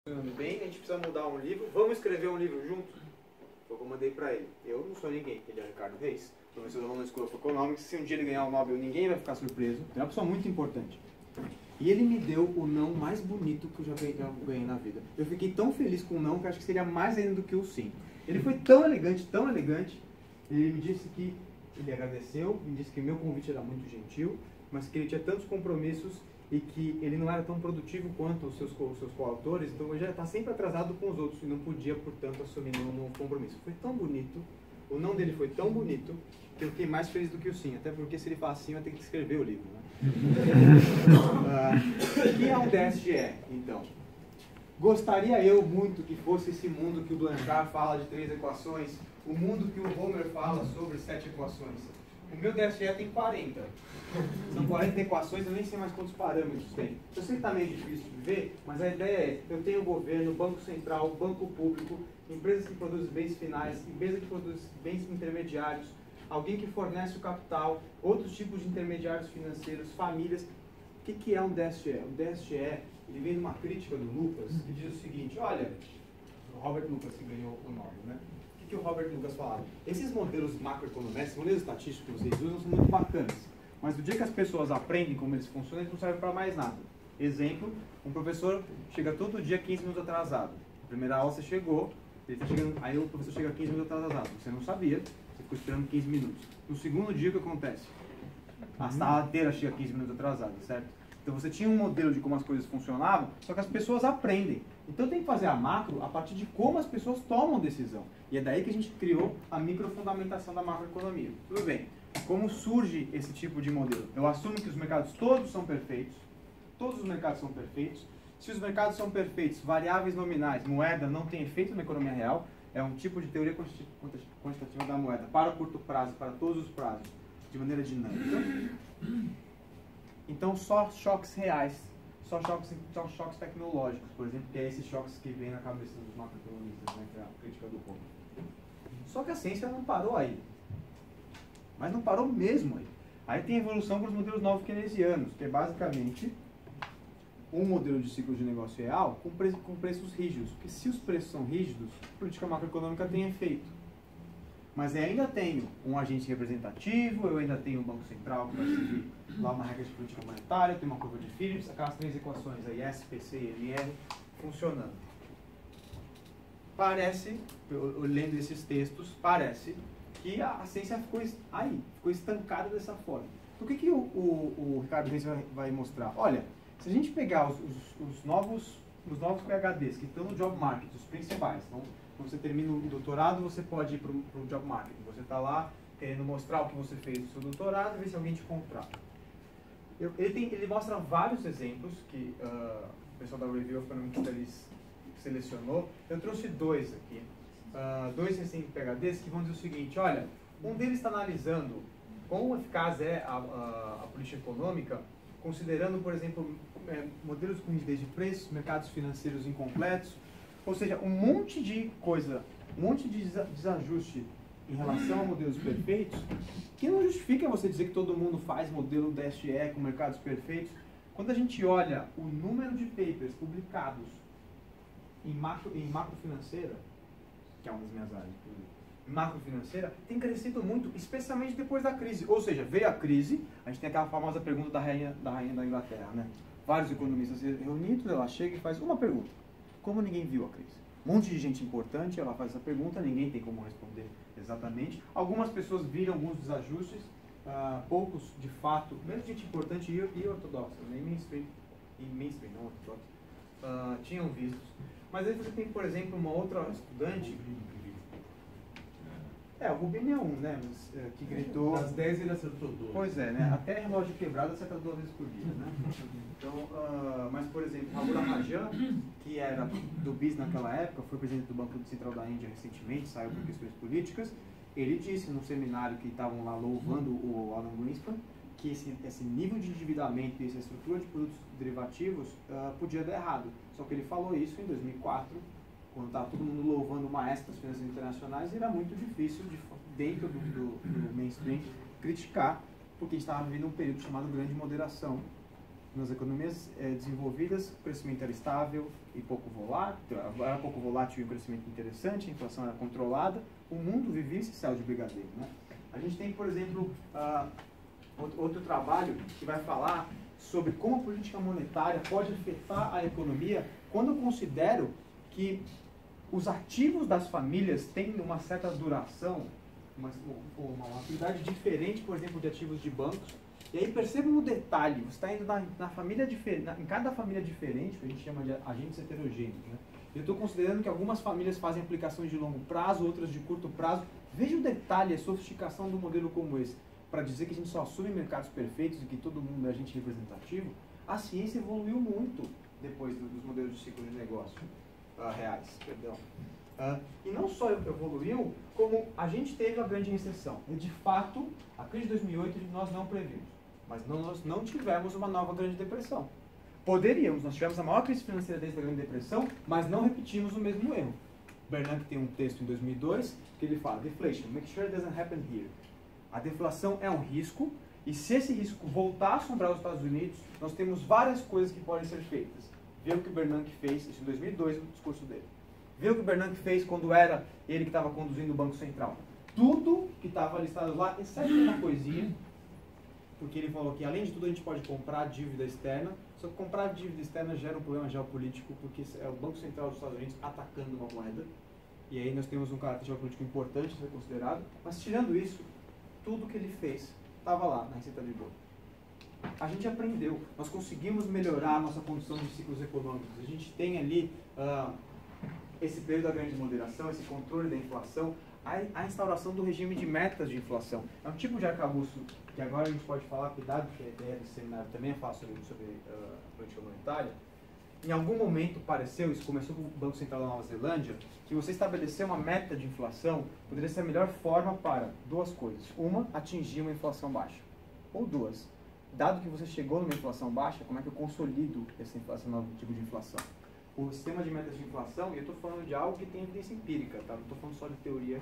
funcionando bem, a gente precisa mudar um livro, vamos escrever um livro junto? Foi o que eu mandei pra ele. Eu não sou ninguém, ele é o Ricardo Reis, professor da London School of Economics. Se um dia ele ganhar o Nobel, ninguém vai ficar surpreso. É uma pessoa muito importante. E ele me deu o não mais bonito que eu já ganhei na vida. Eu fiquei tão feliz com o não que acho que seria mais ainda do que o sim. Ele foi tão elegante, ele me disse que ele agradeceu, me disse que meu convite era muito gentil, mas que ele tinha tantos compromissos e que ele não era tão produtivo quanto os seus coautores, então ele já está sempre atrasado com os outros e não podia, portanto, assumir nenhum compromisso. Foi tão bonito, o não dele foi tão bonito, que eu fiquei mais feliz do que o sim, até porque se ele fala sim, eu tenho que escrever o livro, né? O que é um DSGE, então? Gostaria eu muito que fosse esse mundo que o Blanchard fala de 3 equações, o mundo que o Homer fala sobre 7 equações. O meu DSGE tem 40. São 40 equações, eu nem sei mais quantos parâmetros tem. Eu sei que está meio difícil de ver, mas a ideia é, eu tenho governo, banco central, banco público, empresas que produzem bens finais, empresas que produzem bens intermediários, alguém que fornece o capital, outros tipos de intermediários financeiros, famílias. O que é um DSGE? O DSGE, ele vem de uma crítica do Lucas, que diz o seguinte, olha, o Robert Lucas que ganhou o Nobel, né? O que o Robert Lucas falava? Esses modelos macroeconômicos, modelos estatísticos que vocês usam são muito bacanas, mas no dia que as pessoas aprendem como eles funcionam, eles não servem para mais nada. Exemplo, um professor chega todo dia 15 minutos atrasado. Na primeira aula você chegou, ele tá chegando, aí o professor chega 15 minutos atrasado. Você não sabia, você ficou esperando 15 minutos. No segundo dia, o que acontece? A sala inteira chega 15 minutos atrasada, certo? Então você tinha um modelo de como as coisas funcionavam, só que as pessoas aprendem. Então tem que fazer a macro a partir de como as pessoas tomam decisão. E é daí que a gente criou a microfundamentação da macroeconomia. Tudo bem. Como surge esse tipo de modelo? Eu assumo que os mercados todos são perfeitos. Todos os mercados são perfeitos. Se os mercados são perfeitos, variáveis nominais, moeda não tem efeito na economia real, é um tipo de teoria quantitativa da moeda, para o curto prazo, para todos os prazos, de maneira dinâmica. Então, só choques reais, só choques tecnológicos, por exemplo, que é esses choques que vem na cabeça dos macroeconomistas, né, que é a crítica do Homer. Só que a ciência não parou aí. Mas não parou mesmo aí. Aí tem a evolução para os modelos novos keynesianos, que é basicamente um modelo de ciclo de negócio real com preços rígidos. Porque se os preços são rígidos, a política macroeconômica tem efeito. Mas eu ainda tenho um agente representativo, eu ainda tenho um banco central que vai seguir lá uma regra de política monetária, eu tenho uma curva de Phillips, aquelas 3 equações aí, S, PC e LR, funcionando. Parece, lendo esses textos, parece que a ciência ficou aí, ficou estancada dessa forma. Então, o que o Ricardo Reis vai mostrar? Olha, se a gente pegar os novos PhDs que estão no job market, os principais, então, quando você termina o doutorado, você pode ir para o job market. Você está lá querendo mostrar o que você fez no seu doutorado e ver se alguém te contrata. Ele mostra vários exemplos que o pessoal da Review of Economic Studies selecionou. Eu trouxe 2 aqui. 2 recentes PhDs que vão dizer o seguinte, olha, um deles está analisando quão eficaz é a política econômica, considerando, por exemplo, modelos com rigidez de preços, mercados financeiros incompletos, ou seja, um monte de coisa, um monte de desajuste em relação a modelos perfeitos, que não justifica você dizer que todo mundo faz modelo DSGE com mercados perfeitos. Quando a gente olha o número de papers publicados em macrofinanceira, que é uma das minhas áreas, macrofinanceira, tem crescido muito, especialmente depois da crise. Ou seja, veio a crise, a gente tem aquela famosa pergunta da rainha da Inglaterra, né? Vários economistas reunidos, ela chega e faz uma pergunta. Como ninguém viu a crise? Um monte de gente importante, ela faz essa pergunta, ninguém tem como responder exatamente. Algumas pessoas viram alguns desajustes, poucos de fato, mesmo gente importante e ortodoxa, nem mainstream, não ortodoxa, tinham vistos. Mas aí você tem, por exemplo, uma outra estudante, o Rubini é um, né, mas, que gritou... Das 10 ele acertou 12. Pois é, né, até relógio quebrado acerta 2 vezes por dia, né. Então, mas, por exemplo, Raghu Rajan, que era do BIS naquela época, foi presidente do Banco Central da Índia recentemente, saiu por questões políticas, ele disse num seminário que estavam lá louvando o Alan Greenspan, que esse nível de endividamento e essa estrutura de produtos derivativos podia dar errado. Só que ele falou isso em 2004, quando estava todo mundo louvando o maestro das finanças internacionais, e era muito difícil, dentro do mainstream, criticar, porque a gente estava vivendo um período chamado Grande Moderação, Nas economias desenvolvidas, o crescimento era estável e pouco volátil, e um crescimento interessante, a inflação era controlada, o mundo vivia esse céu de brigadeiro, né? A gente tem, por exemplo, outro trabalho que vai falar sobre como a política monetária pode afetar a economia quando eu considero que os ativos das famílias têm uma certa duração, uma atividade diferente, por exemplo, de ativos de bancos. E aí perceba no detalhe, você está indo na família em cada família diferente, que a gente chama de agentes heterogêneos, né? Eu estou considerando que algumas famílias fazem aplicações de longo prazo, outras de curto prazo. Veja o detalhe, a sofisticação do modelo como esse. Para dizer que a gente só assume mercados perfeitos e que todo mundo é agente representativo, a ciência evoluiu muito depois dos modelos de ciclo de negócio reais. E não só evoluiu, como a gente teve a grande recessão. E de fato, a crise de 2008 nós não previmos, mas nós não tivemos uma nova grande depressão. Poderíamos, nós tivemos a maior crise financeira desde a grande depressão, mas não repetimos o mesmo erro. Bernanke tem um texto em 2002 que ele fala: deflation, make sure it doesn't happen here. A deflação é um risco, e se esse risco voltar a assombrar os Estados Unidos, nós temos várias coisas que podem ser feitas. Vê o que o Bernanke fez, isso em 2002, no discurso dele. Vê o que o Bernanke fez quando era ele que estava conduzindo o Banco Central. Tudo que estava listado lá, exceto uma coisinha, porque ele falou que, além de tudo, a gente pode comprar dívida externa, só que comprar dívida externa gera um problema geopolítico, porque é o Banco Central dos Estados Unidos atacando uma moeda, e aí nós temos um caráter geopolítico importante a ser considerado, mas tirando isso, tudo que ele fez estava lá na receita de bolo. A gente aprendeu, nós conseguimos melhorar a nossa condição de ciclos econômicos. A gente tem ali esse período da grande moderação, esse controle da inflação, a instauração do regime de metas de inflação. É um tipo de arcabouço que agora a gente pode falar, cuidado, que a ideia desse seminário também é falar sobre política monetária. Em algum momento pareceu, isso começou com o Banco Central da Nova Zelândia, que você estabelecer uma meta de inflação poderia ser a melhor forma para duas coisas. Uma, atingir uma inflação baixa. Ou duas, dado que você chegou numa inflação baixa, como é que eu consolido esse novo tipo de inflação? O sistema de metas de inflação, e eu estou falando de algo que tem evidência empírica, tá? Não estou falando só de teoria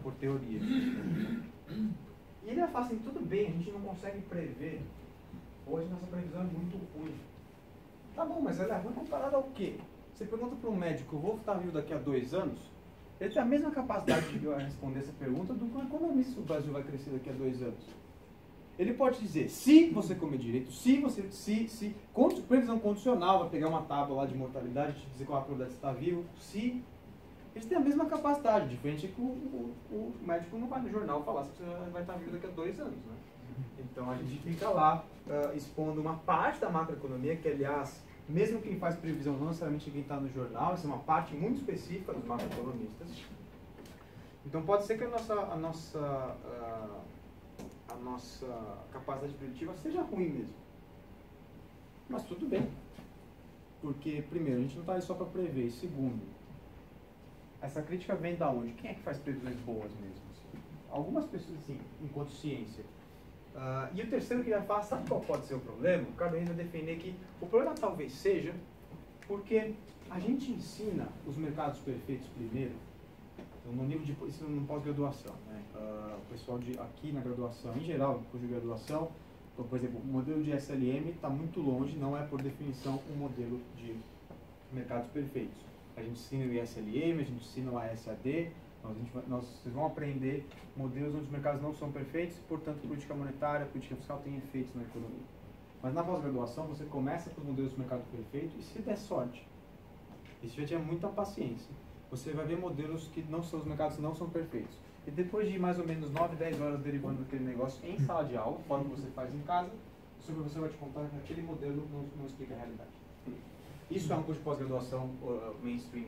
por teoria. E ele fala assim, tudo bem, a gente não consegue prever. Hoje nossa previsão é muito ruim. Tá bom, mas ela é ruim comparada ao quê? Você pergunta para um médico, eu vou estar vivo daqui a 2 anos? Ele tem a mesma capacidade de responder essa pergunta do que um economista, se o Brasil vai crescer daqui a 2 anos. Ele pode dizer, se você comer direito, previsão condicional, vai pegar uma tábua lá de mortalidade e te dizer qual a probabilidade de estar vivo, se... Eles têm a mesma capacidade, diferente é que o médico não vai no jornal falar se você vai estar vivo daqui a 2 anos, né? Então a gente fica lá expondo uma parte da macroeconomia, que aliás, mesmo quem faz previsão, não necessariamente quem está no jornal, isso é uma parte muito específica dos macroeconomistas. Então pode ser que a nossa capacidade preditiva seja ruim mesmo. Mas tudo bem. Porque, primeiro, a gente não está aí só para prever. E segundo, essa crítica vem da onde? Quem é que faz previsões boas mesmo? Algumas pessoas, sim, enquanto ciência. E o terceiro que já fala, sabe qual pode ser o problema? O Carlos vai defender que o problema talvez seja porque a gente ensina os mercados perfeitos primeiro, no nível de isso no pós-graduação, né? O pessoal aqui na graduação, em geral, no curso de graduação, então, por exemplo, o modelo de SLM está muito longe, não é por definição um modelo de mercados perfeitos. A gente ensina o ISLM, a gente ensina o ASAD, vocês vão aprender modelos onde os mercados não são perfeitos, portanto, política monetária, política fiscal tem efeitos na economia. Mas na pós-graduação, você começa com os modelos do mercado perfeito e se der sorte, e se já tiver muita paciência, você vai ver modelos que não são, os mercados não são perfeitos. E depois de mais ou menos 9, 10 horas derivando daquele negócio em sala de aula, forma que você faz em casa, o seu professor vai te contar que aquele modelo não explica a realidade. Isso é um curso de pós-graduação mainstream.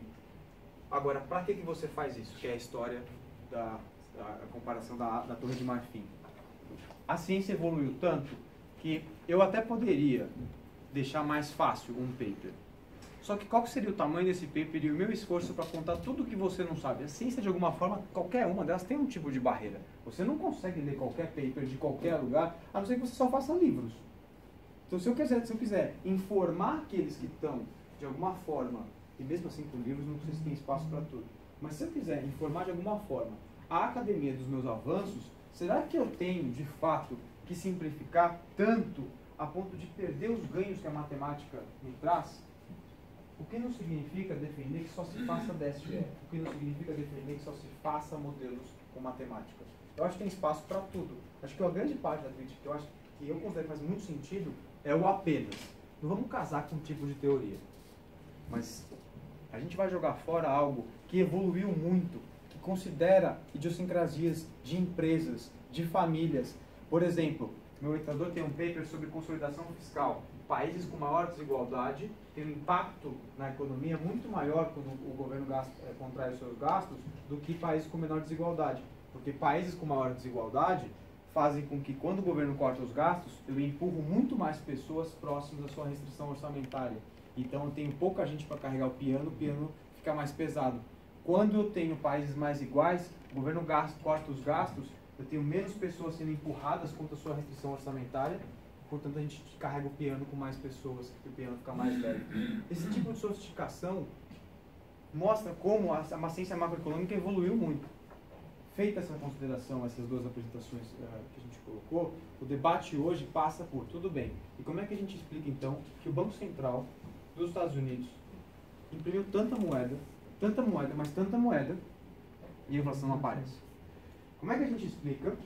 Agora, para que você faz isso? Que é a história da comparação da Torre de Marfim. A ciência evoluiu tanto que eu até poderia deixar mais fácil um paper. Só que qual seria o tamanho desse paper e o meu esforço para contar tudo o que você não sabe? A ciência, de alguma forma, qualquer uma delas tem um tipo de barreira. Você não consegue ler qualquer paper de qualquer lugar, a não ser que você só faça livros. Então, se eu quiser informar aqueles que estão, de alguma forma, e mesmo assim com livros não sei se tem espaço para tudo, mas se eu quiser informar de alguma forma a academia dos meus avanços, será que eu tenho, de fato, que simplificar tanto a ponto de perder os ganhos que a matemática me traz, o que não significa defender que só se faça DSGE, o que não significa defender que só se faça modelos com matemática. Eu acho que tem espaço para tudo. Acho que a grande parte da crítica que eu considero que faz muito sentido é o apenas. Não vamos casar com um tipo de teoria, mas a gente vai jogar fora algo que evoluiu muito, que considera idiosincrasias de empresas, de famílias. Por exemplo, meu orientador tem um paper sobre consolidação fiscal. Países com maior desigualdade têm um impacto na economia muito maior quando o governo contrai os seus gastos do que países com menor desigualdade. Porque países com maior desigualdade fazem com que, quando o governo corta os gastos, eu empurro muito mais pessoas próximas da sua restrição orçamentária. Então, eu tenho pouca gente para carregar o piano fica mais pesado. Quando eu tenho países mais iguais, o governo corta os gastos, eu tenho menos pessoas sendo empurradas contra a sua restrição orçamentária, portanto, a gente carrega o piano com mais pessoas, que o piano fica mais leve. Esse tipo de sofisticação mostra como a ciência macroeconômica evoluiu muito. Feita essa consideração, essas duas apresentações que a gente colocou, o debate hoje passa por, tudo bem, e como é que a gente explica então que o Banco Central dos Estados Unidos imprimiu tanta moeda, mas tanta moeda, e a inflação não aparece? Como é que a gente explica?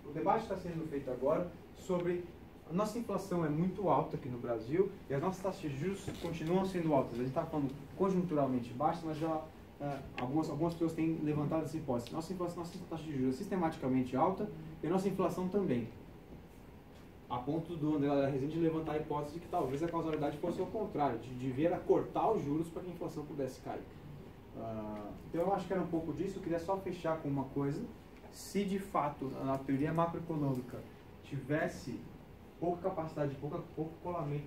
O debate está sendo feito agora sobre a nossa inflação é muito alta aqui no Brasil e as nossas taxas de juros continuam sendo altas. A gente está falando conjunturalmente baixas, mas já algumas pessoas têm levantado essa hipótese. Nossa taxa de juros é sistematicamente alta e a nossa inflação também. A ponto do André Rezende levantar a hipótese de que talvez a causalidade fosse ao contrário, de vir a cortar os juros para que a inflação pudesse cair. Então eu acho que era um pouco disso. Eu queria só fechar com uma coisa. Se de fato a teoria macroeconômica tivesse pouca capacidade, pouco colamento,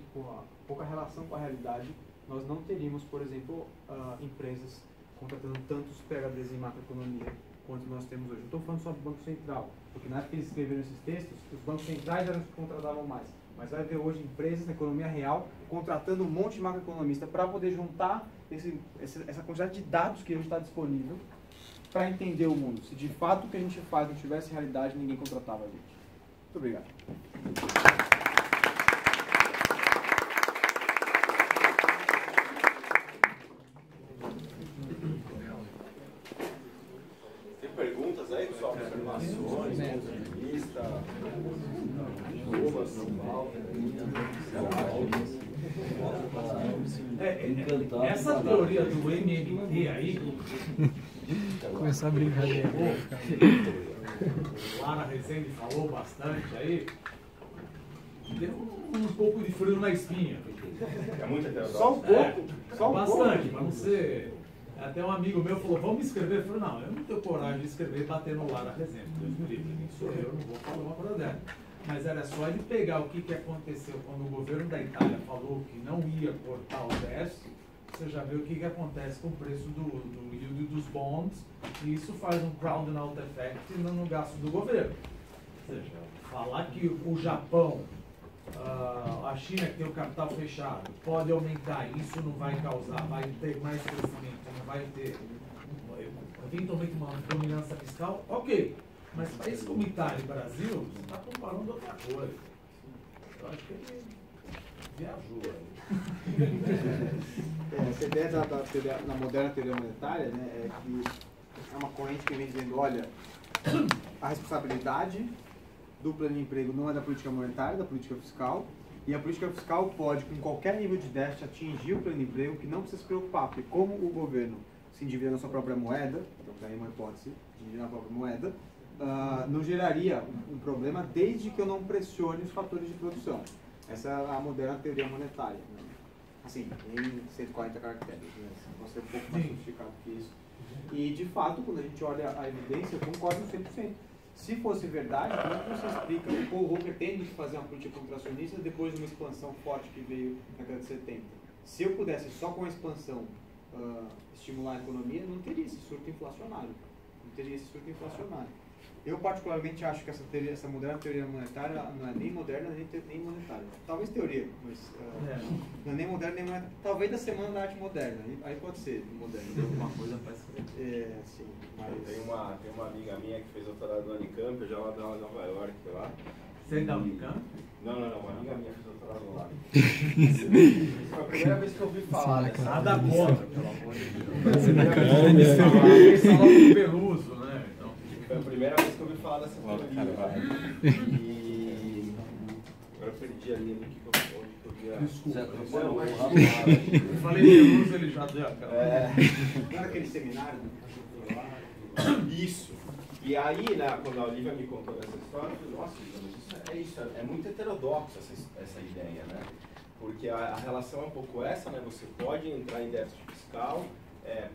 pouca relação com a realidade, nós não teríamos, por exemplo, empresas contratando tantos PhDs em macroeconomia quanto nós temos hoje. Não estou falando só do Banco Central, porque na época que eles escreveram esses textos, os bancos centrais eram os que contratavam mais. Mas vai ver hoje empresas na economia real contratando um monte de macroeconomista para poder juntar essa quantidade de dados que hoje está disponível para entender o mundo. Se de fato o que a gente faz não tivesse realidade, ninguém contratava a gente. Muito obrigado. Tem perguntas aí, pessoal? Observações, pontos de vista, dúvidas, essa teoria do MMT aí, começar a brincadeira. o Lara Rezende falou bastante aí, deu um pouco de frio na espinha. É muita heterodoxa. Só um pouco. Só um Bastante, pouco. para não ser. Até um amigo meu falou, vamos escrever. Eu falei, não, eu não tenho coragem de escrever e bater no Lara Rezende. Deus me livre, quem sou eu, não vou falar uma coisa dela. Mas era só ele pegar o que aconteceu quando o governo da Itália falou que não ia cortar o déficit. Você já vê o que acontece com o preço do yield dos bonds, e isso faz um crowding out effect no gasto do governo. Ou seja, falar que o Japão, a China que tem o capital fechado, pode aumentar, isso não vai causar, vai ter mais crescimento, não vai ter eventualmente uma dominância fiscal, ok. Mas países como Itália e Brasil, você está comparando outra coisa. Eu acho que ele viajou aí. Essa ideia na moderna teoria monetária, né, é que é uma corrente que vem dizendo, olha, a responsabilidade do plano de emprego não é da política monetária, é da política fiscal, e a política fiscal pode, com qualquer nível de déficit, atingir o plano de emprego, que não precisa se preocupar, porque como o governo se endivida na sua própria moeda, então daí uma hipótese de endividar na própria moeda, não geraria um problema desde que eu não pressione os fatores de produção. Essa é a moderna teoria monetária. Né? Assim, em 140 caracteres, né? Pode ser um pouco mais sofisticado que isso. E, de fato, quando a gente olha a evidência, eu concordo 100%. Se fosse verdade, como é que você explica o Paul Volcker tendo que fazer uma política contracionista depois de uma expansão forte que veio na década de 70? Se eu pudesse, só com a expansão, estimular a economia, não teria esse surto inflacionário. Eu, particularmente, acho que essa moderna teoria monetária não é nem moderna nem monetária. Talvez teoria, mas não é nem moderna nem monetária. Talvez da Semana da Arte Moderna, aí pode ser moderna. Alguma coisa parece que... sim, mas... Tem uma amiga minha que fez doutorado no Unicamp, eu já lá da Nova York lá. Você é da Unicamp? Não, uma amiga minha fez doutorado lá. Foi a primeira vez que eu ouvi falar dessa. Nada contra, pelo amor de Deus. Sim, Falar do Peluso, né? Então, Foi a primeira vez que eu ouvi falar dessa teoria. E agora eu perdi a linha do que eu via. desculpa. Eu Falei Peluso, ele já deu aquela. Não era aquele seminário? Isso. E aí, né, quando a Olivia me contou essa história, eu falei, nossa, mas isso é muito heterodoxo essa ideia, né? Porque a relação é um pouco essa, né? Você pode entrar em déficit fiscal,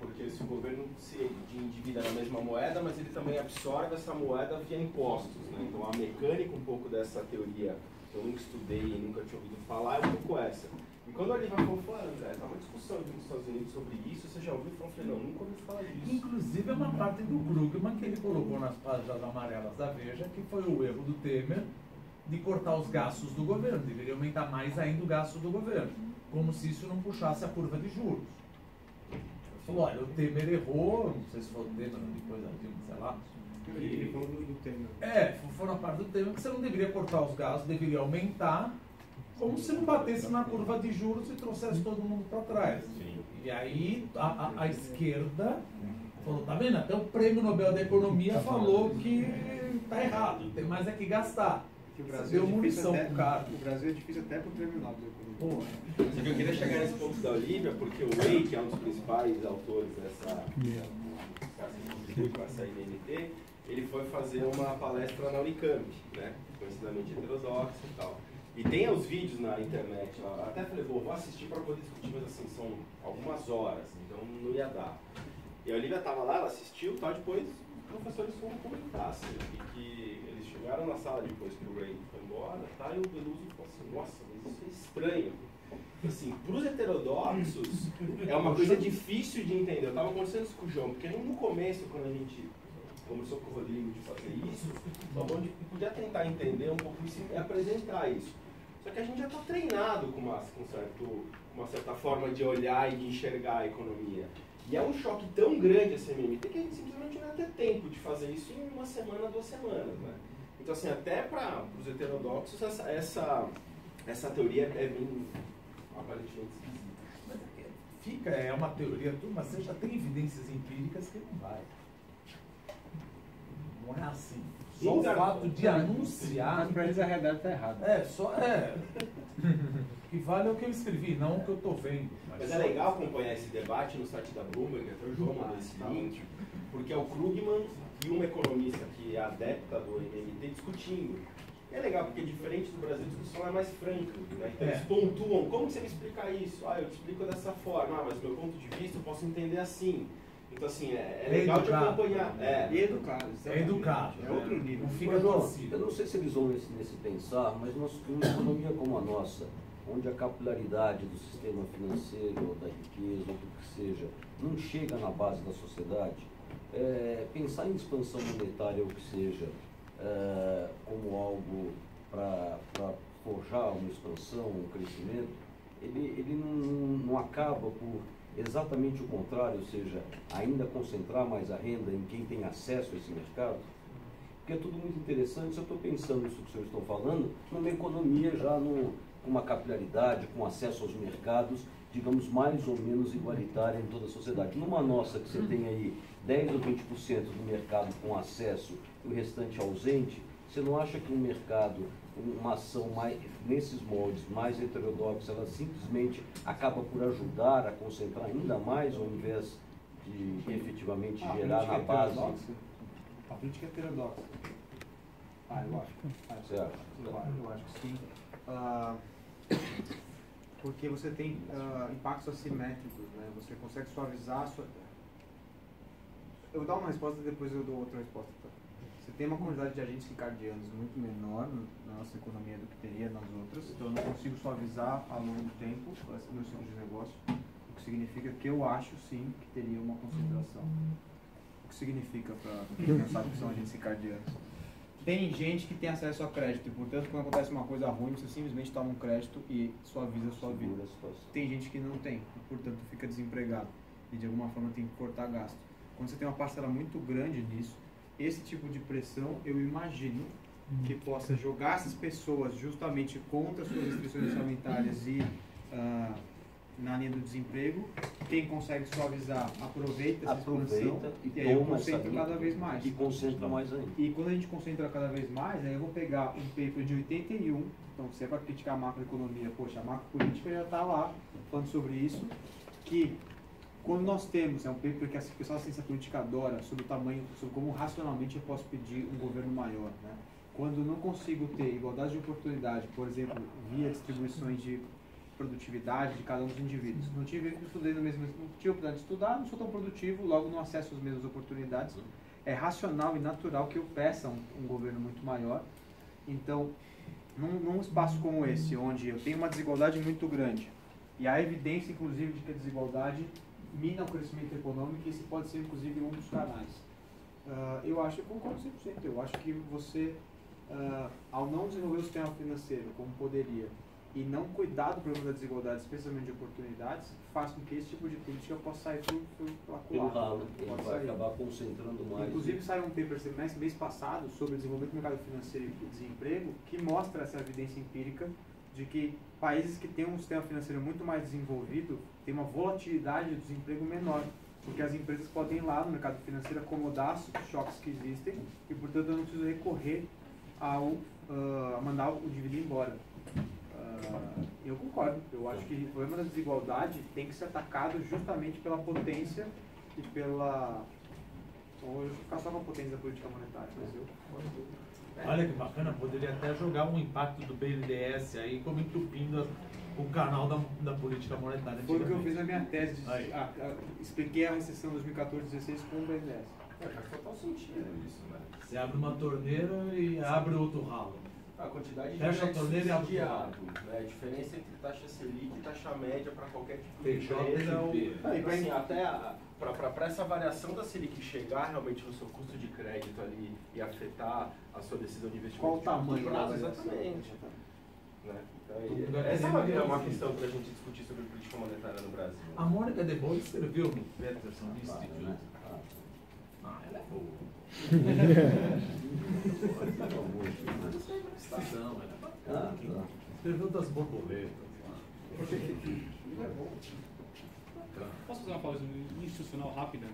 porque se o governo se endivida na mesma moeda, mas ele também absorve essa moeda via impostos, né? Então a mecânica um pouco dessa teoria, que eu nunca estudei e nunca tinha ouvido falar, é um pouco essa. E quando a Olivia falou, André, tá uma discussão aqui nos Estados Unidos sobre isso, você já ouviu? Eu falei, não, nunca ouvi falar disso. Inclusive é uma parte do Krugman que ele colocou nas páginas amarelas da Veja, que foi o erro do Temer de cortar os gastos do governo. Deveria aumentar mais ainda o gasto do governo, como se isso não puxasse a curva de juros. Falou, olha, o Temer errou, não sei se foi o Temer ou depois da Dilma, sei lá. Ele falou do Temer. Foi na parte do Temer que você não deveria cortar os gastos, deveria aumentar, como se não batesse na curva de juros e trouxesse todo mundo para trás. Sim. E aí a esquerda falou, tá vendo? Até o Prêmio Nobel da Economia falou que tá errado, tem mais é que gastar. Que o Você Brasil deu é difícil munição até, pro cara. o Brasil é difícil até pro Prêmio Nobel da Economia. Pô, Só que eu queria chegar nesse ponto da Olivia, porque o Way, que é um dos principais autores dessa INT, ele foi fazer uma palestra na Unicamp, né? Conhecidamente heterodoxa e tal. E tem os vídeos na internet, eu até falei, vou assistir para poder discutir, mas assim, são algumas horas, então não ia dar. E a Olivia estava lá, ela assistiu, tal, depois os professores foram comentar, assim, que eles chegaram na sala depois que o Ray foi embora, tá, e o Beluso falou assim, nossa, mas isso é estranho. Assim, para os heterodoxos, é uma coisa difícil de entender. Eu estava conversando isso com o João, porque no começo, quando a gente conversou com o Rodrigo de fazer isso, a gente podia tentar entender um pouco isso e apresentar isso. Só que a gente já está treinado com uma certa forma de olhar e de enxergar a economia. E é um choque tão grande esse MMT que a gente simplesmente não vai ter tempo de fazer isso em uma semana, 2 semanas, né? Então, assim, até para os heterodoxos, essa teoria é bem aparentemente esquisita. é uma teoria, mas você já tem evidências empíricas que não vai. Não é assim. Só o fato de anunciar. Mas para eles a realidade está errada. O que vale é o que eu escrevi, não o que eu estou vendo. Mas é legal acompanhar esse debate no site da Bloomberg, até o João mandou esse link, porque é o Krugman e uma economista que é adepta do MMT discutindo. É legal, porque diferente do Brasil, a discussão é mais franca, né? Então eles pontuam, como você me explica isso? Eu te explico dessa forma, mas do meu ponto de vista eu posso entender assim. Então, assim, é legal educado, de acompanhar. Educado. É educado. É outro nível. Não fica Mas, ó, torcido. eu não sei se eles vão nesse pensar, mas numa economia como a nossa, onde a capilaridade do sistema financeiro, ou da riqueza, ou do que seja, não chega na base da sociedade, pensar em expansão monetária ou o que seja, como algo para forjar uma expansão, um crescimento, ele não acaba por exatamente o contrário, ou seja, ainda concentrar mais a renda em quem tem acesso a esse mercado? Porque é tudo muito interessante, se eu estou pensando nisso que os senhores estão falando, numa economia já com uma capilaridade, com acesso aos mercados, digamos, mais ou menos igualitária em toda a sociedade. Numa nossa, que você tem aí 10 ou 20% do mercado com acesso e o restante ausente, você não acha que um mercado, uma ação mais, nesses moldes mais heterodoxa, ela simplesmente acaba por ajudar a concentrar ainda mais, ao invés de efetivamente gerar na base? A política é heterodoxa. Eu acho. Certo. Eu acho que sim. Porque você tem impactos assimétricos, né? Você consegue suavizar a sua... Eu vou dar uma resposta e depois eu dou outra resposta. Você tem uma quantidade de agentes ricardianos muito menor na nossa economia do que teria nas outras, então eu não consigo suavizar ao longo do tempo o meu ciclo de negócio, o que significa que eu acho sim que teria uma concentração. O que significa, para quem não sabe o que são agentes ricardianos? Tem gente que tem acesso a crédito e, portanto, quando acontece uma coisa ruim, você simplesmente toma um crédito e suaviza a sua vida. Tem gente que não tem e, portanto, fica desempregado e, de alguma forma, tem que cortar gasto. Quando você tem uma parcela muito grande nisso, esse tipo de pressão, eu imagino que possa jogar essas pessoas justamente contra suas restrições orçamentárias e na linha do desemprego. Quem consegue suavizar aproveita essa expansão e aí eu concentro cada vez mais. E concentra mais ainda. E quando a gente concentra cada vez mais, aí eu vou pegar um paper de 81, então se é para criticar a macroeconomia, poxa, a macropolítica já está lá falando sobre isso, que quando nós temos, é um paper que a pessoa da ciência política adora, sobre o tamanho, sobre como racionalmente eu posso pedir um governo maior, né? Quando não consigo ter igualdade de oportunidade, por exemplo, via distribuições de produtividade de cada um dos indivíduos. Não tive oportunidade de estudar, não sou tão produtivo, logo não acesso as mesmas oportunidades. É racional e natural que eu peça um governo muito maior. Então, num espaço como esse, onde eu tenho uma desigualdade muito grande, e há evidência, inclusive, de que a desigualdade mina o crescimento econômico, e esse pode ser, inclusive, um dos canais. Eu concordo 100%, eu acho que você, ao não desenvolver o sistema financeiro como poderia, e não cuidar do problema da desigualdade, especialmente de oportunidades, faz com que esse tipo de política possa sair pela culatra. Ele vai acabar concentrando mais. Inclusive saiu um paper mês passado sobre o desenvolvimento do mercado financeiro e desemprego, que mostra essa evidência empírica de que países que têm um sistema financeiro muito mais desenvolvido têm uma volatilidade do desemprego menor, porque as empresas podem ir lá no mercado financeiro acomodar os choques que existem e, portanto, eu não preciso recorrer a mandar o indivíduo embora. Eu concordo, eu acho que o problema da desigualdade tem que ser atacado justamente pela potência e pela... Ou eu vou ficar só com a potência da política monetária, mas eu... Olha que bacana, poderia até jogar um impacto do BNDES aí como entupindo o canal da política monetária. Foi o que eu fiz na minha tese, expliquei a recessão de 2014-16 com o BNDES. Faz total sentido isso, né? Você abre uma torneira e abre outro ralo. A quantidade de fecha a torneira e abre subsidiado, né? A diferença entre taxa Selic e taxa média para qualquer tipo de Fechou empresa. assim, Até para essa variação da Selic chegar realmente no seu custo de crédito ali e afetar a sua decisão de investimento. Qual o tamanho da variação? Exatamente. Né? Então, essa é uma questão para a gente discutir sobre política monetária no Brasil. A Mônica de Boer escreveu no Peterson Institute. Ela é boa. Escreveu das borboletas. Posso fazer uma pausa institucional rápida?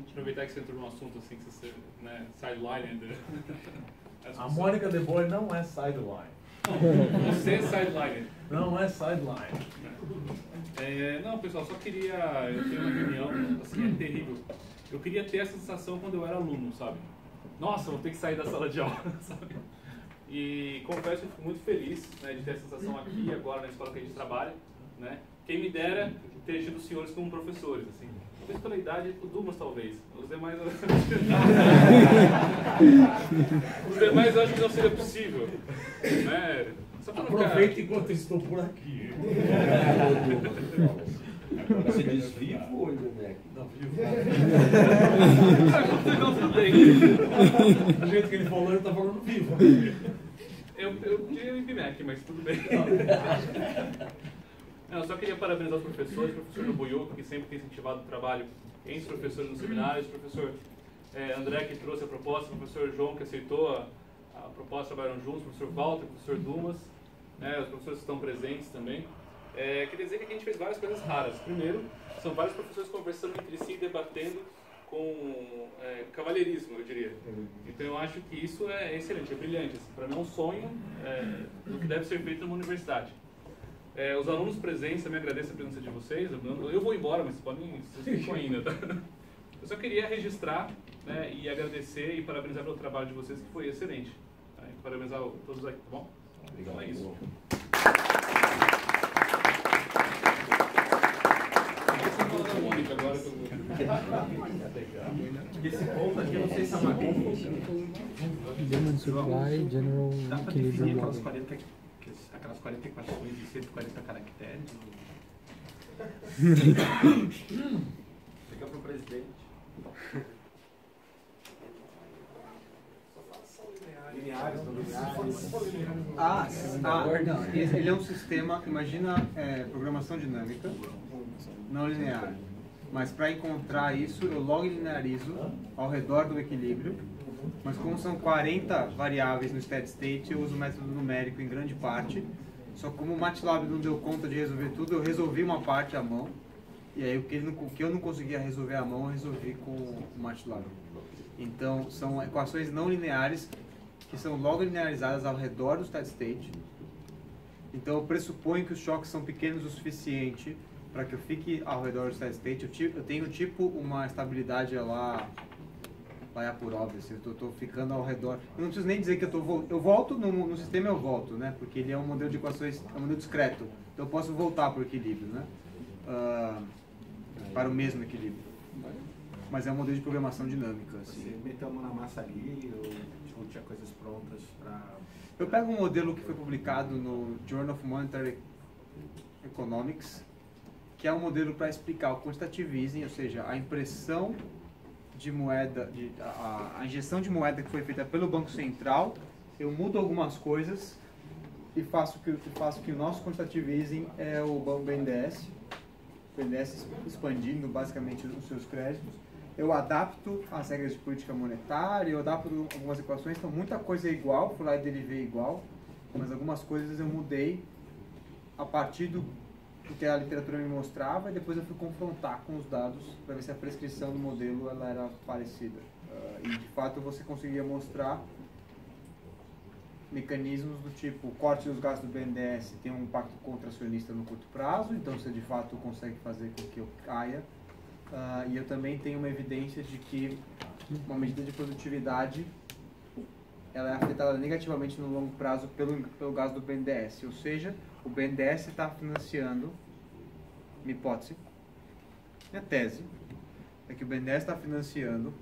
Aproveitar que você entrou num assunto assim, que você, né, sideline. A Mônica de Boer não é sideline. Você é sideline. Não é sideline. Não, pessoal, só queria... Eu tenho uma opinião, assim, é terrível. Eu queria ter essa sensação quando eu era aluno, sabe? Nossa, vou ter que sair da sala de aula, sabe? E confesso que fico muito feliz, né, de ter essa sensação aqui agora na escola que a gente trabalha, né? Quem me dera ter tido os senhores como professores, assim. Talvez pela idade, o Dumas talvez. Os demais... Os demais eu acho que não seria possível, né? Só pra aproveita enquanto estou por aqui. Você diz vivo ou Ilumek? Não, vivo. Não, tudo bem. Do jeito que ele falou, ele está falando vivo. Eu diria IBMEC, mas tudo bem. Eu só queria parabenizar os professores, o professor Nobuyoka, que sempre tem incentivado o trabalho entre os professores nos seminários, o professor André, que trouxe a proposta, o professor João, que aceitou a proposta, trabalharam juntos, o professor Walter, o professor Dumas, os professores que estão presentes também. Queria dizer que aqui a gente fez várias coisas raras. Primeiro, são vários professores conversando entre si, debatendo com cavalheirismo, eu diria. Então eu acho que isso é excelente, é brilhante. Assim, para mim é um sonho do que deve ser feito numa universidade. Os alunos presentes, também agradeço a presença de vocês. Eu vou embora, mas vocês ficam ainda, tá? Eu só queria registrar, né, e agradecer e parabenizar pelo trabalho de vocês, que foi excelente. Tá? E parabenizar todos aqui, tá bom? Obrigado. Então é isso. Agora esse ponto aqui, eu não sei se é uma Demand supply, general equilibrium. Aquelas 40 equações de 140 caracteres. Fica pro presidente. Lineares, não lineares. Ele é um sistema, imagina programação dinâmica, não linear. Mas para encontrar isso, eu logo linearizo ao redor do equilíbrio Mas como são 40 variáveis no steady state, eu uso o método numérico em grande parte. Só como o MATLAB não deu conta de resolver tudo, eu resolvi uma parte à mão. E aí o que eu não conseguia resolver à mão, eu resolvi com o MATLAB. Então são equações não lineares que são logo linearizadas ao redor do steady state. Então eu pressuponho que os choques são pequenos o suficiente para que eu fique ao redor do steady state. Eu tenho tipo uma estabilidade lá por óbvio, assim, eu estou ficando ao redor. Eu não preciso nem dizer que eu volto no sistema, eu volto, né? Porque ele é um modelo de equações, é um modelo discreto. Então eu posso voltar para o equilíbrio, né? Para o mesmo equilíbrio. Mas é um modelo de programação dinâmica. Assim. Você meteu a mão na massa ali ou tinha coisas prontas para... Eu pego um modelo que foi publicado no Journal of Monetary Economics, que é um modelo para explicar o quantitative easing, ou seja, a impressão de moeda, a injeção de moeda que foi feita pelo Banco Central. Eu mudo algumas coisas e faço que o nosso quantitative easing é o BNDES. O BNDES expandindo basicamente os seus créditos. Eu adapto as regras de política monetária, eu adapto algumas equações, então muita coisa é igual, fui lá e derivei igual, mas algumas coisas eu mudei a partir do que a literatura me mostrava, e depois eu fui confrontar com os dados para ver se a prescrição do modelo ela era parecida. E de fato você conseguia mostrar mecanismos do tipo corte dos gastos do BNDES tem um impacto contracionista no curto prazo, então você de fato consegue fazer com que eu caia. E eu também tenho uma evidência de que uma medida de produtividade ela é afetada negativamente no longo prazo pelo gasto do BNDES, ou seja, o BNDES está financiando, minha hipótese, minha tese, é que o BNDES está financiando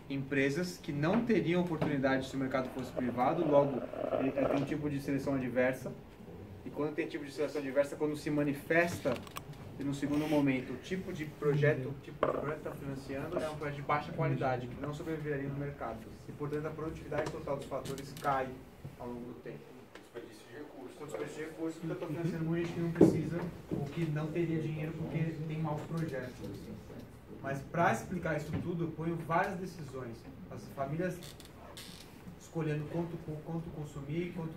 empresas que não teriam oportunidade se o mercado fosse privado, logo tem um tipo de seleção adversa, e quando tem tipo de seleção adversa, quando se manifesta e no segundo momento, o tipo de projeto que está financiando é um projeto de baixa qualidade, que não sobreviveria no mercado. E, portanto, a produtividade total dos fatores cai ao longo do tempo. Desperdício de recursos. Com desperdício de recursos, porque eu estou financiando muita gente que não precisa ou que não teria dinheiro porque tem maus projetos. Mas, para explicar isso tudo, eu ponho várias decisões. As famílias escolhendo quanto consumir, quanto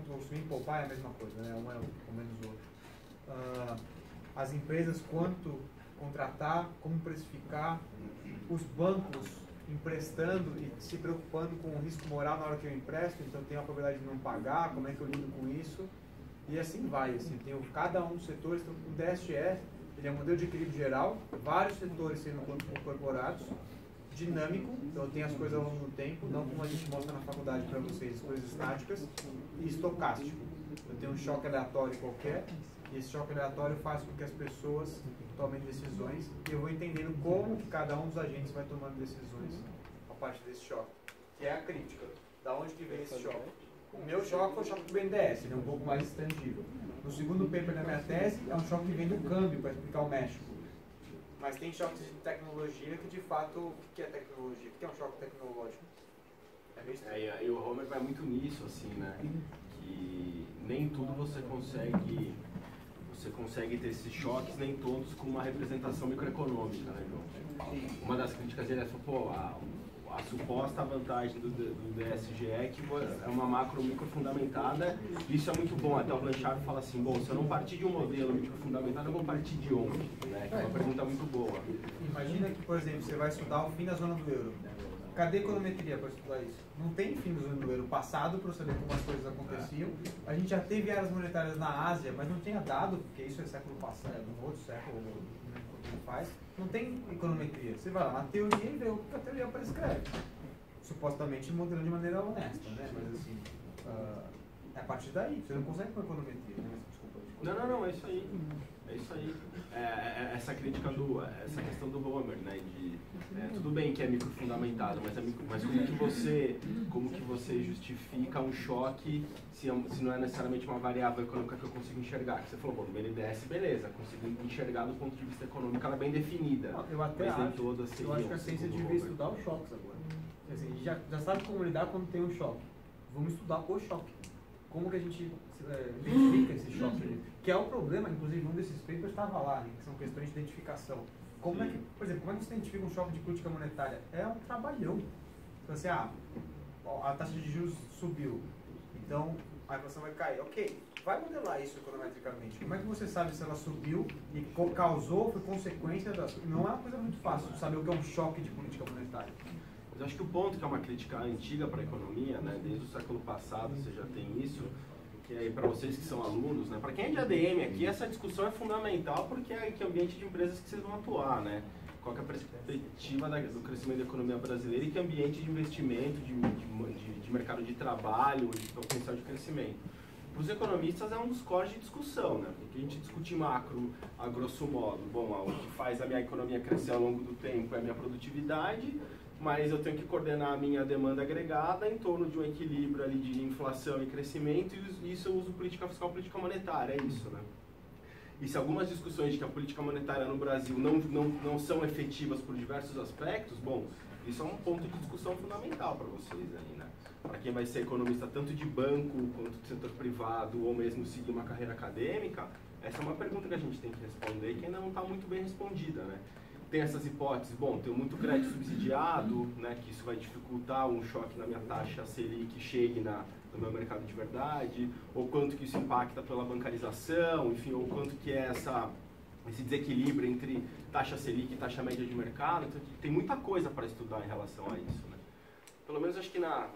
consumir e poupar é a mesma coisa, né? Um é o menos o outro. As empresas, quanto contratar, como precificar, os bancos emprestando e se preocupando com o risco moral na hora que eu empresto, então tem a probabilidade de não pagar, como é que eu lido com isso, e assim vai. Assim, tem cada um dos setores, então, o DSE ele é um modelo de equilíbrio geral, vários setores sendo incorporados, dinâmico, então tem as coisas ao longo do tempo, não como a gente mostra na faculdade para vocês, coisas estáticas, e estocástico. Eu tenho um choque aleatório qualquer, e esse choque aleatório faz com que as pessoas tomem decisões e eu vou entendendo como que cada um dos agentes vai tomando decisões a partir desse choque, que é a crítica. Da onde que vem esse choque? O meu choque foi o choque do BNDES, ele é um pouco mais extangível. No segundo paper da minha tese, é um choque que vem do câmbio, para explicar o México. Mas tem choques de tecnologia que, de fato, o que é tecnologia? O que é um choque tecnológico? É meio estranho. E o Homer vai muito nisso, assim, né? Que nem tudo você consegue ter esses choques, nem todos com uma representação microeconômica, né, João? Uma das críticas dele é pô, a suposta vantagem do DSGE é que é uma macro microfundamentada, isso é muito bom. Até o Blanchard fala assim, bom, se eu não partir de um modelo microfundamentado, eu vou partir de onde? Né? Que é uma pergunta muito boa. Imagina que, por exemplo, você vai estudar o fim da zona do euro. Cadê a econometria para estudar isso? Não tem fim da zona do euro passado para saber como as coisas aconteciam. A gente já teve áreas monetárias na Ásia, mas não tinha dado, porque isso é século passado, é um outro século, que faz. Não tem econometria. Você vai lá na teoria e vê o que a teoria prescreve. Supostamente modelando de maneira honesta, né? Mas assim, é a partir daí. Você não consegue com econometria, né? Desculpa. Não, é isso aí. É isso aí. Essa crítica essa questão do Homer, né? Tudo bem que é microfundamentado, mas como que você justifica um choque se não é necessariamente uma variável econômica que eu consigo enxergar? Que você falou, bom, no BNDES, beleza, consigo enxergar do ponto de vista econômico, ela é bem definida. Eu até mas acho, eu acho que a ciência devia estudar os choques agora. Assim, a gente já sabe como lidar quando tem um choque. Vamos estudar o choque. Como que a gente identifica esse choque? Que é o problema, inclusive um desses papers estava lá, né, que são questões de identificação. como é que, por exemplo, como é que você identifica um choque de política monetária? É um trabalhão. Então, assim, a taxa de juros subiu, então a inflação vai cair. Ok, vai modelar isso econometricamente. Como é que você sabe se ela subiu e causou, foi consequência da... Não é uma coisa muito fácil saber o que é um choque de política monetária. Mas eu acho que o ponto, que é uma crítica antiga para a economia, né, desde o século passado você já tem isso, que é para vocês que são alunos, né, para quem é de ADM aqui, essa discussão é fundamental porque é que ambiente de empresas que vocês vão atuar, né? Qual que é a perspectiva do crescimento da economia brasileira e que ambiente de investimento, de mercado de trabalho, de potencial de crescimento. Para os economistas é um dos cores de discussão, né? Porque a gente discute macro, a grosso modo. Bom, o que faz a minha economia crescer ao longo do tempo é a minha produtividade, mas eu tenho que coordenar a minha demanda agregada em torno de um equilíbrio ali de inflação e crescimento, e isso eu uso política fiscal, política monetária, é isso, né? E se algumas discussões de que a política monetária no Brasil não são efetivas por diversos aspectos, bom, isso é um ponto de discussão fundamental para vocês aí, né? Para quem vai ser economista tanto de banco quanto do setor privado, ou mesmo seguir uma carreira acadêmica, essa é uma pergunta que a gente tem que responder e que ainda não está muito bem respondida, né? Tem essas hipóteses, bom, tem muito crédito subsidiado, né, que isso vai dificultar um choque na minha taxa Selic que chegue no meu mercado de verdade, ou quanto que isso impacta pela bancarização, enfim, ou quanto que é esse desequilíbrio entre taxa Selic e taxa média de mercado. Então, tem muita coisa para estudar em relação a isso, né? Pelo menos acho que na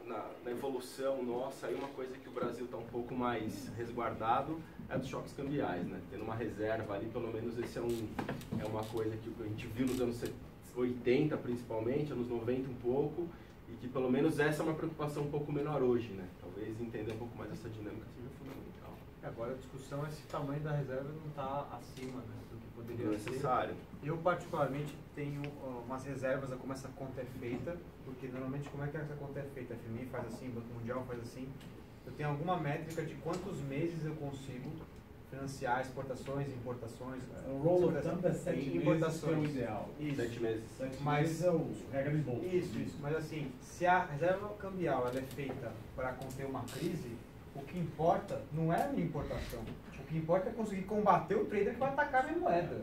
evolução nossa, aí uma coisa que o Brasil está um pouco mais resguardado é dos choques cambiais, né? Tendo uma reserva ali, pelo menos esse é uma coisa que a gente viu nos anos 80 principalmente, anos 90 um pouco, e que pelo menos essa é uma preocupação um pouco menor hoje, né? Talvez entender um pouco mais essa dinâmica seja fundamental. Agora a discussão é se o tamanho da reserva não está acima, né, do que poderia ser necessário. Eu particularmente tenho umas reservas a como essa conta é feita, porque normalmente como é que essa conta é feita? A FMI faz assim, o Banco Mundial faz assim. Eu tenho alguma métrica de quantos meses eu consigo financiar exportações, importações. O roll of thumb é 7 meses, que é o ideal. Isso. 7 meses. 7 meses é o regra de bolsa. Isso. Mas assim, se a reserva cambial ela é feita para conter uma crise, o que importa não é a minha importação. O que importa é conseguir combater o trader que vai atacar a minha moeda.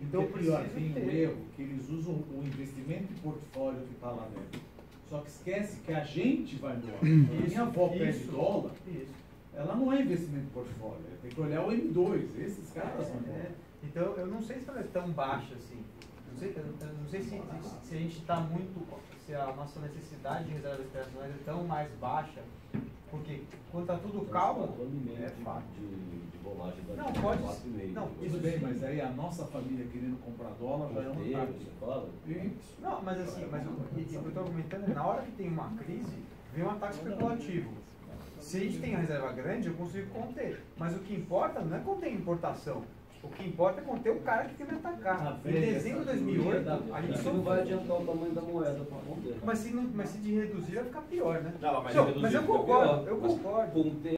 Então, pior, tem um erro que eles usam o investimento de portfólio que está lá dentro. Só que esquece que a gente vai embora. A minha avó pede dólar, ela não é investimento de portfólio. Tem que olhar o M2, esses caras vão embora. Então, eu não sei se ela é tão baixa assim. Eu não sei se a gente está muito, se a nossa necessidade de reservas internacionais é tão mais baixa, porque quando está tudo calmo, é fato. De bolagem da Não, pode. 4,5. Não, Tudo bem, mas aí a nossa família querendo comprar dólar já é um ataque. Você fala? Não, mas assim, o que eu estou argumentando é na hora que tem uma crise, vem um ataque especulativo. Se a gente tem a reserva grande, eu consigo conter. Mas o que importa não é conter importação. O que importa é conter o cara que quer me atacar. Em dezembro de 2008, a gente não vai adiantar o tamanho da moeda para conter. Mas se de reduzir vai ficar pior, né? Não, mas eu concordo, eu concordo.